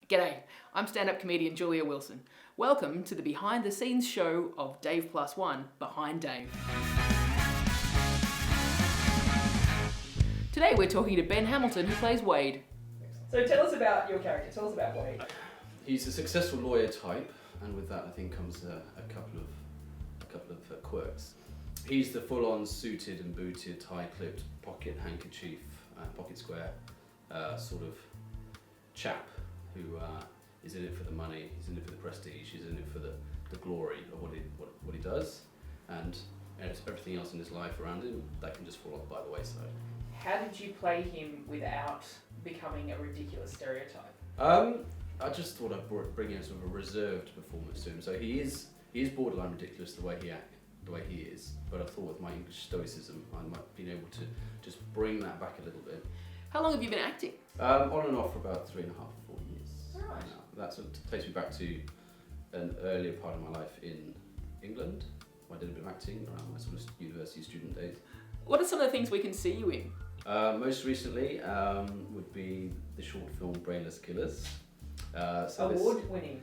G'day, I'm stand-up comedian Julia Wilson. Welcome to the behind-the-scenes show of Dave Plus One, Behind Dave. Today we're talking to Ben Hamilton, who plays Wade. So tell us about your character, tell us about Wade. He's a successful lawyer type, and with that I think comes a couple of quirks. He's the full-on suited and booted, high-clipped, pocket handkerchief, pocket square sort of chap who is in it for the money, he's in it for the prestige, he's in it for the glory of what he does, and everything else in his life around him that can just fall off by the wayside. How did you play him without becoming a ridiculous stereotype? I just thought I'd bring in sort of a reserved performance to him. So he is borderline ridiculous the way he is, but I thought with my English stoicism I might have been able to just bring that back a little bit. How long have you been acting? On and off for about 3.5, 4 years. Right. Now. That sort of takes me back to an earlier part of my life in England. I did a bit of acting around my sort of university student days. What are some of the things we can see you in? Most recently would be the short film Brainless Killers. Award-winning,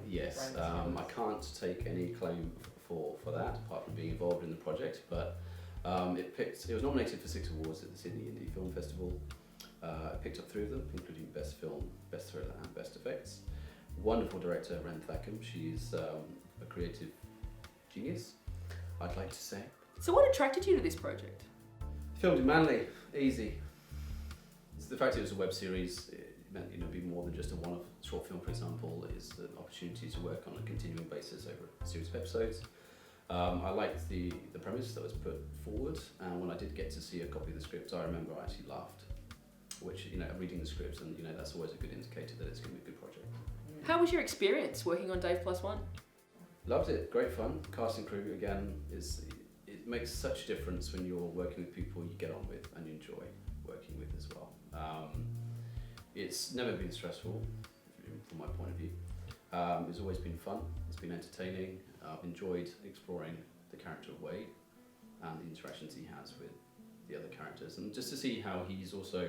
yes. I can't take any claim for that, apart from being involved in the project, but it was nominated for 6 awards at the Sydney Indie Film Festival. It picked up 3 of them, including Best Film, Best Thriller and Best Effects. Wonderful director, Ren Thackham. She's a creative genius, I'd like to say. So what attracted you to this project? Filmed in Manly, easy. It's the fact it was a web series, it meant be more than just a one-off short film, for example. It's an opportunity to work on a continuing basis over a series of episodes. I liked the premise that was put forward, and when I did get to see a copy of the script, I remember I actually laughed, which, reading the script, and that's always a good indicator that it's going to be a good project. How was your experience working on Dave Plus One? Loved it, great fun. Cast and crew, again, it makes such a difference when you're working with people you get on with and you enjoy working with as well. It's never been stressful, from my point of view. It's always been fun, it's been entertaining. I've enjoyed exploring the character of Wade and the interactions he has with the other characters, and just to see how he's also,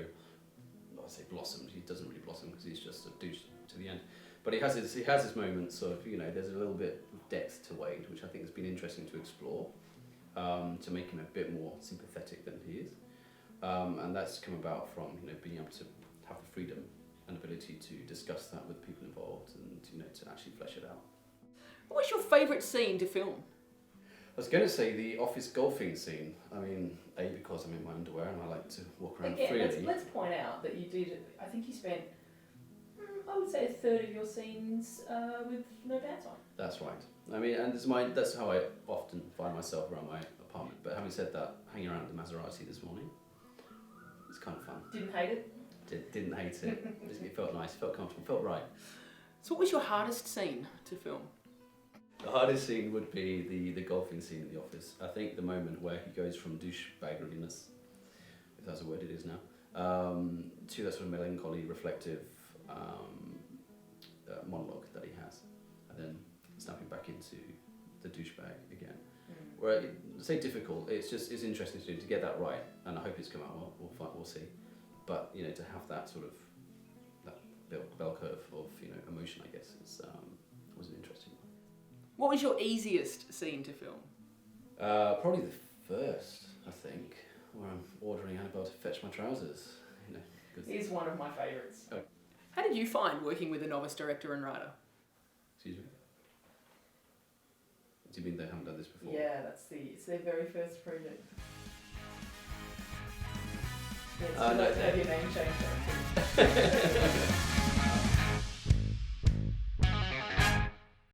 I say blossomed, he doesn't really blossom because he's just a douche to the end, but he has his moments of, there's a little bit of depth to Wade, which I think has been interesting to explore, to make him a bit more sympathetic than he is, and that's come about from being able to have the freedom and ability to discuss that with people involved, and to actually flesh it out. What was your favourite scene to film? I was going to say the office golfing scene. I mean, because I'm in my underwear and I like to walk around freely. Let's point out that you did, I think you spent, I would say, a third of your scenes with no pants on. That's right. I mean, and that's how I often find myself around my apartment. But having said that, hanging around the Maserati this morning, it's kind of fun. Didn't hate it? Didn't hate it. It felt nice, felt comfortable, felt right. So what was your hardest scene to film? The hardest scene would be the golfing scene in the office. I think the moment where he goes from douchebaggeriness, if that's a word it is now, to that sort of melancholy, reflective monologue that he has, and then snapping back into the douchebag again. Where say difficult, it's interesting to get that right, and I hope it's come out well. We'll see. But to have that sort of that bell curve of emotion, I guess, was an interesting one. What was your easiest scene to film? Probably the first, I think, where I'm ordering Annabelle to fetch my trousers. He's one of my favourites. Oh. How did you find working with a novice director and writer? Excuse me? Do you mean they haven't done this before? Yeah, it's their very first project. Yeah, no, have your name changed.